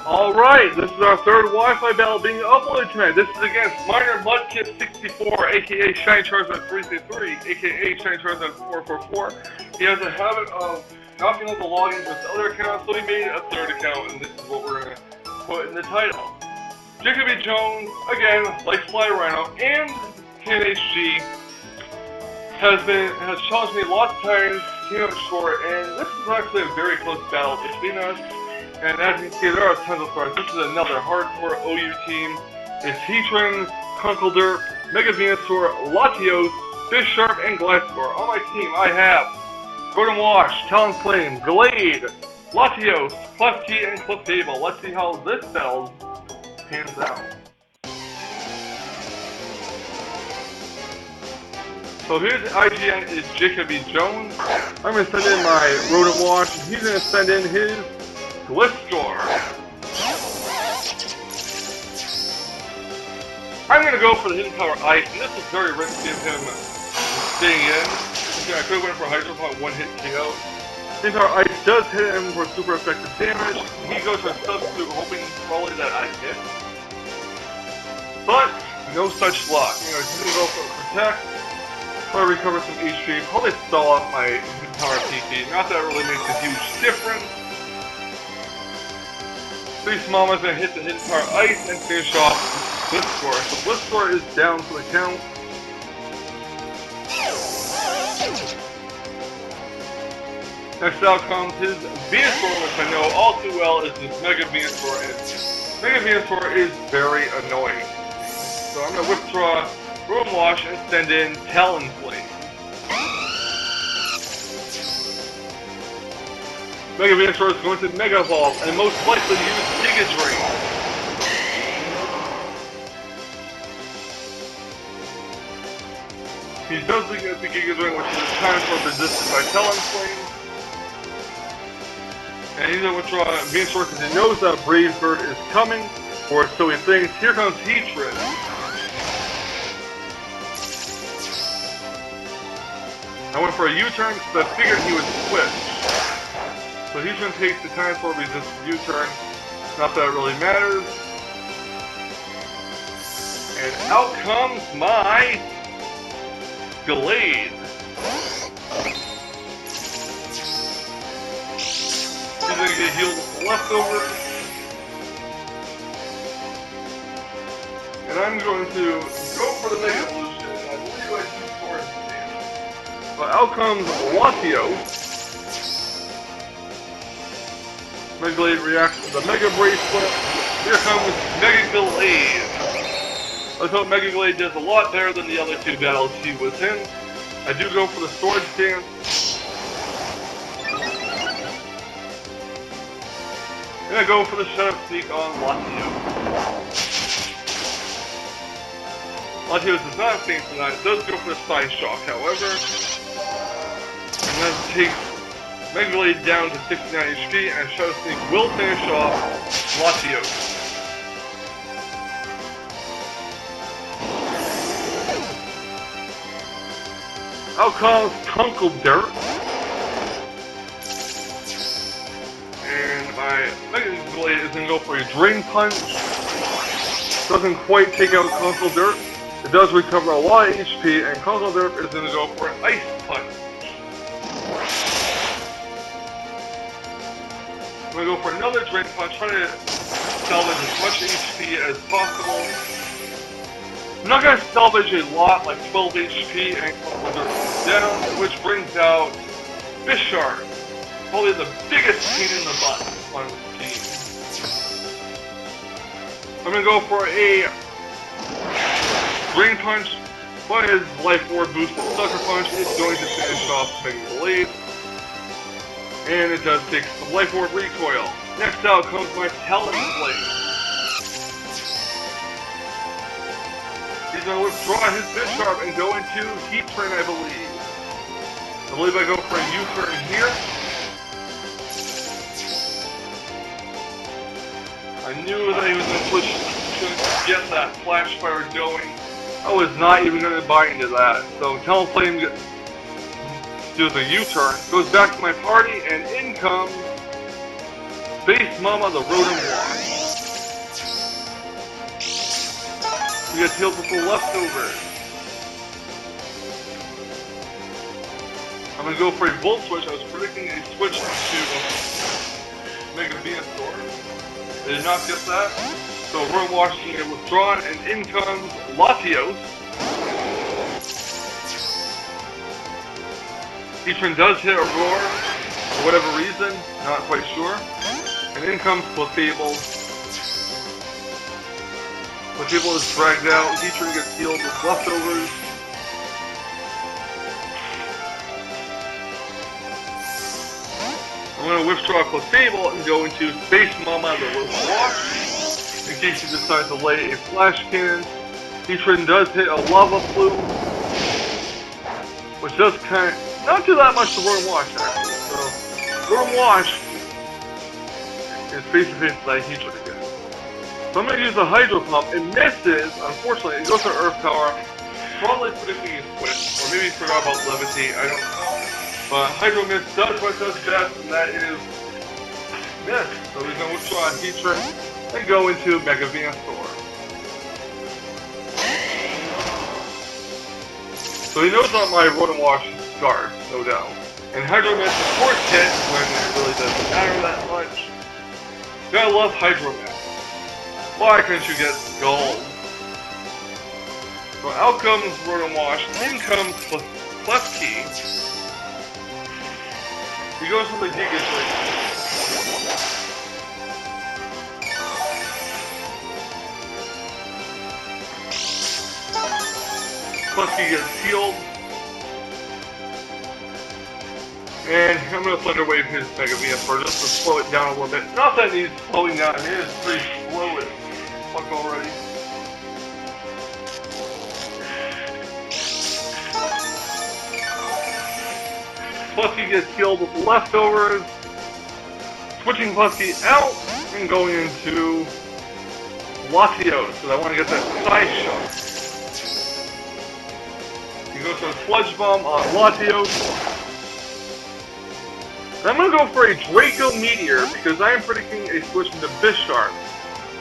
Alright, this is our third Wi-Fi battle being uploaded tonight. This is against Minermudkip64, aka Shiny Charizard 333, aka Shiny Charizard 444. He has a habit of knocking out the logins with other accounts, so he made a third account, and this is what we're going to put in the title. Jacoby Jones, again, like Fly Rhino, and KNHG, has challenged me lots of times, came up short, and this is actually a very close battle between us. And as you can see, there are tons of stars. This is another hardcore OU team. It's Heatran, Conkeldurr, Mega Venasaur, Latios, Fish Sharp, and Gliscor. On my team, I have Gordon Wash, Talonflame, Glade, Latios, Klefki, and Clefable. Let's see how this battle pans out. So here's IGN is Jacoby Jones. I'm going to send in my Rodent Wash, and he's going to send in his Gliscor. I'm going to go for the Hidden Power Ice, and this is very risky of him staying in. Okay, I could have went for Hydro Pump, one hit KO. Hidden Power Ice does hit him for super effective damage. He goes for a substitute, hoping probably that I hit. But no such luck. You know, he's going to go for Protect. Probably recover some HP. Probably stall off my Hidden Power PP. Not that it really makes a huge difference. Beast Mama's gonna hit the Hidden Power Ice and finish off Gliscor. So Gliscor is down for the count. Next out comes his Venusaur, which I know all too well is his Mega Venusaur, and Mega Venusaur is very annoying. So I'm gonna withdraw Room Wash and send in Talonflame. Mega Venusaur is going to Mega Evolve and most likely use Giga Drain. He does get the Giga Drain, which is a time for resisted by Talonflame. And he's going to withdraw Venusaur because he knows that Brave Bird is coming, or so he thinks. Here comes Heatran. I went for a U-turn because I figured he would switch. So Heatran takes the time for resisted U-turn. Not that it really matters. And out comes my Glade. He's going to get healed with the leftover. And I'm going to go for the Mega Evolution. And I believe I do force damage. But out comes Latios. Mega Glade reacts to the Mega Bracelet. Here comes Mega Glade. I thought Mega Glade does a lot better than the other two battles he was in. I do go for the Swords Dance. And I go for the Shut Up Sneak on Latios. Latios does not faint from that. It does go for the Side Shock, however. And that takes Mega Glade down to 69 HP, and Shadow Sneak will finish off Latios. Out comes Conkeldurr. And my Mega Glade is going to go for a Drain Punch. Doesn't quite take out Conkeldurr. It does recover a lot of HP, and Conkeldurr is going to go for an Ice Punch. I'm going to go for another Drain Punch, try to salvage as much HP as possible. I'm not going to salvage a lot, like 12 HP, and Conkeldurr is down, which brings out Fish Sharp. Probably the biggest pain in the butt on this team. I'm going to go for a Drain Punch, but his Life Orb boosted Sucker Punch is going to finish off Mega Glade. And it does take some Life Orb recoil. Next out comes my Talonflame. He's going to withdraw his Fish Sharp and go into Heatran, I believe. I believe I go for a U-turn here. I knew that he was going to push to get that Flash Fire going. I was not even going to buy into that. So Talonflame does a U-turn, goes back to my party, and in comes Base Mama, the Rodent Wash. We get healed with the leftovers. I'm gonna go for a Volt Switch. I was predicting a switch to Mega Venasaur. I did not get that. So Royal Wash can get withdrawn, and in comes Latios. Heatran does hit a Roar for whatever reason, not quite sure. And in comes Clefable. Clefable is dragged out. Heatran gets healed with leftovers. I'm going to withdraw Clefable and go into Space Mama the Royal Wash in case you decide to lay a Flash Cannon. Heatran does hit a Lava Plume, which does kind of not do that much to Royal Wash actually. So Royal Wash is face to face with that Heatran again. So I'm going to use the Hydro Pump. It misses, unfortunately. It goes to Earth Power. Probably predicting a switch, or maybe he forgot about Levitate, I don't know. But Hydro Mist does what it does best, and that is Miss. So we're going to withdraw Heatran and go into Mega Venasaur. So he knows about my Rotom Wash Scarf, no doubt. And Hydro Mist, of course, hits when it really doesn't matter that much. Gotta love Hydro Mist. Why couldn't you get Gold? So out comes Rotom Wash, in comes Klefki. He goes for the Giga Drain. Klefki gets healed. And I'm going to Thunder Wave his Mega Venasaur just to slow it down a little bit. Not that it needs slowing down, it is pretty slow as fuck already. Klefki gets healed with leftovers. Switching Klefki out and going into Latios, because I want to get that Side Shot. He goes for a Sludge Bomb on Latios. And I'm going to go for a Draco Meteor, because I am predicting a switch into Bisharp.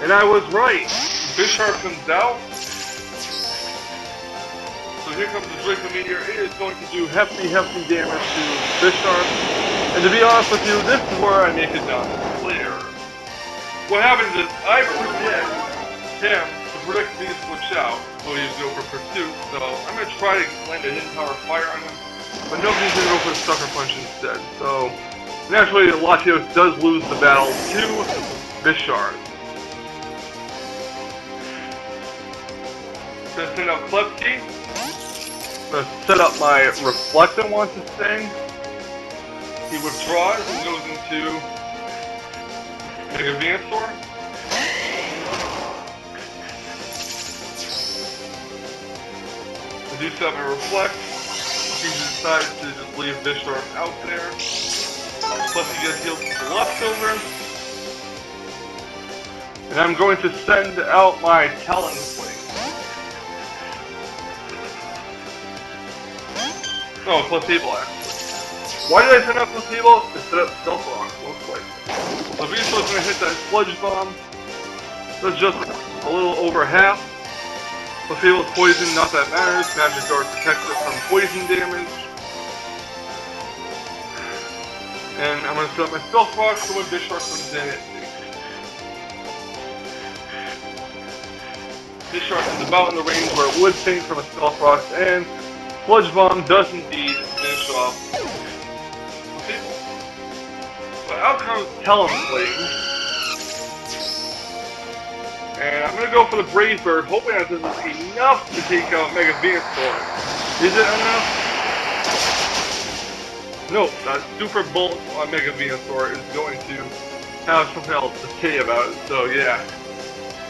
And I was right. Bisharp comes out. So here comes the Draco Meteor. It is going to do hefty damage to Bisharp. And to be honest with you, this is where I make it down clear. What happens is, I predict him to predict me to switch out, so he's go for Pursuit. So I'm going to try to land a Hidden Power Fire on him, but nobody's going to go for the Sucker Punch instead. So naturally, Latios does lose the battle to Bisharp. Gonna send out Klefki. Gonna set up my Reflectant once this thing. He withdraws and goes into Mega Venasaur. I do set my Reflect. He decides to just leave Bisharp out there. Klefki gets healed with the leftovers. And I'm going to send out my Talonflame. Oh, Clefable actually. Why did I send out Clefable? To set up Stealth Rock, most likely. So Venasaur's going to hit that Sludge Bomb. That's just a little over half. Clefable's poison, not that matters. Magic Guard protects it from poison damage. And I'm going to set up my Stealth Rock so when Bisharp comes in, it Bisharp is about in the range where it would faint from a Stealth Rock, and Sludge Bomb does indeed finish off Clefable. So out comes Talonflame. And I'm going to go for the Brave Bird, hoping that this is enough to take out Mega Venasaur. Is it enough? Nope, that Super Bolt on Mega Venasaur is going to have something else to say about it, so yeah.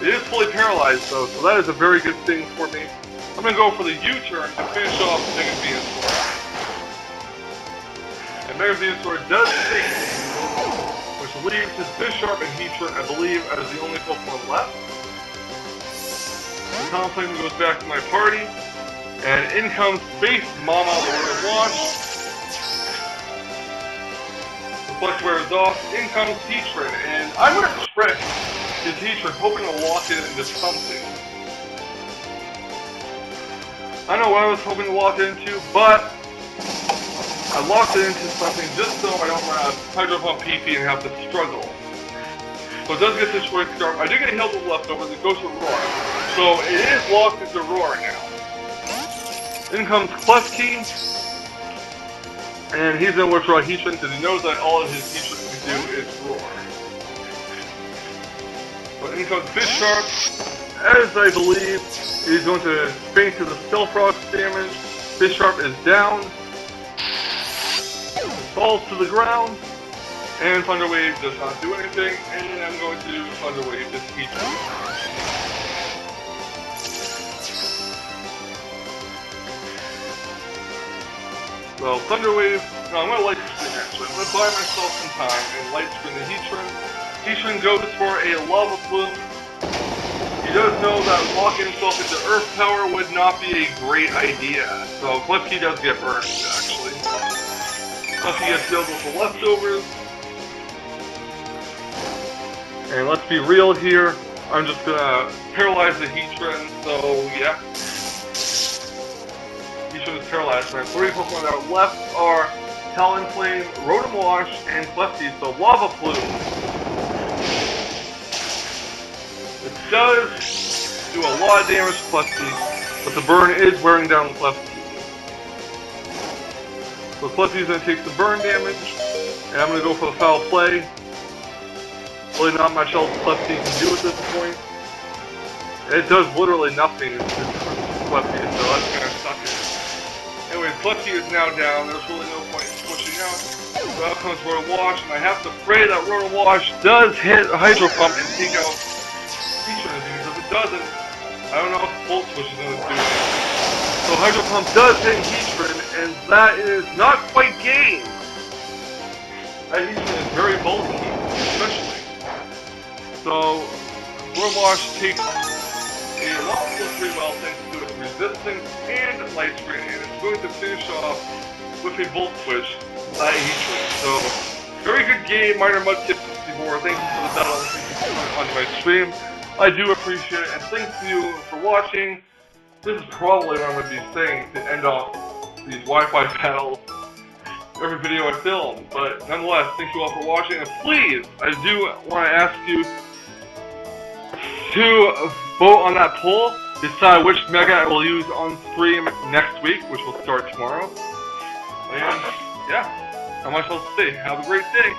It is fully paralyzed though, so that is a very good thing for me. I'm going to go for the U-turn to finish off Mega Venasaur. And Mega Venasaur does sink, which leaves his Bisharp and Heatran, I believe, as the only Pokemon left. The Talonflame goes back to my party, and in comes Space Mama the Royal Wash. Reflect wears off, in comes Heatran, and I'm going to trick his Heatran, hoping to lock it into something. I don't know what I was hoping to walk into, but I locked it into something just so I don't run out of Hydro Pump PP and have to struggle. So it does get this quick start. I do get healed with leftovers, it goes to Roar. So it is locked into Roar now. In comes Klefki, and he's going to withdraw Heatran because he knows that all of his Heatran can do is Roar. But in comes Bisharp, as I believe he's going to faint to the Stealth Rock damage. Bisharp is down, falls to the ground, and Thunder Wave does not do anything, and I'm going to Thunder Wave this Heatran. So, Thunder Wave, no, I'm going to Light Screen actually. I'm going to buy myself some time and Light Screen the Heatran. Heatran goes for a Lava Plume. He does know that locking himself into Earth Power would not be a great idea. So, Klefki does get burned, actually. Klefki gets healed with the leftovers. And let's be real here, I'm just going to paralyze the Heatran, so yeah. Heatran is paralyzed. My 3 Pokemon that are left are Talonflame, Rotom Wash, and Klefki, so Lava Plume. It does do a lot of damage to Klefki, but the burn is wearing down Klefki. So Klefki is going to take some burn damage, and I'm going to go for the Foul Play. Really not much else Klefki can do at this point. It does literally nothing to Klefki, so that's going to suck it. Anyway, Klefki is now down, there's really no point in pushing out. So out comes Rotom Wash, and I have to pray that Rotom Wash does hit a Hydro Pump and take out Heatran, because if it doesn't, I don't know if Volt Switch is going to do it. So Hydro Pump does hit Heatran, and that is not quite game. That Heatran is very bulky, especially. So, Rotom Wash takes a lot of pretty well thanks to its resistance and Light Screen, and it's going to finish off with a Volt Switch by Heatran. So, very good game, Minermudkip64. Thank you for the battle on my stream. I do appreciate it, and thanks to you for watching. This is probably what I'm going to be saying to end off these Wi-Fi battles every video I film, but nonetheless, thank you all for watching, and please, I do want to ask you to vote on that poll, decide which Mega I will use on stream next week, which will start tomorrow, and yeah, not much else to say. Have a great day.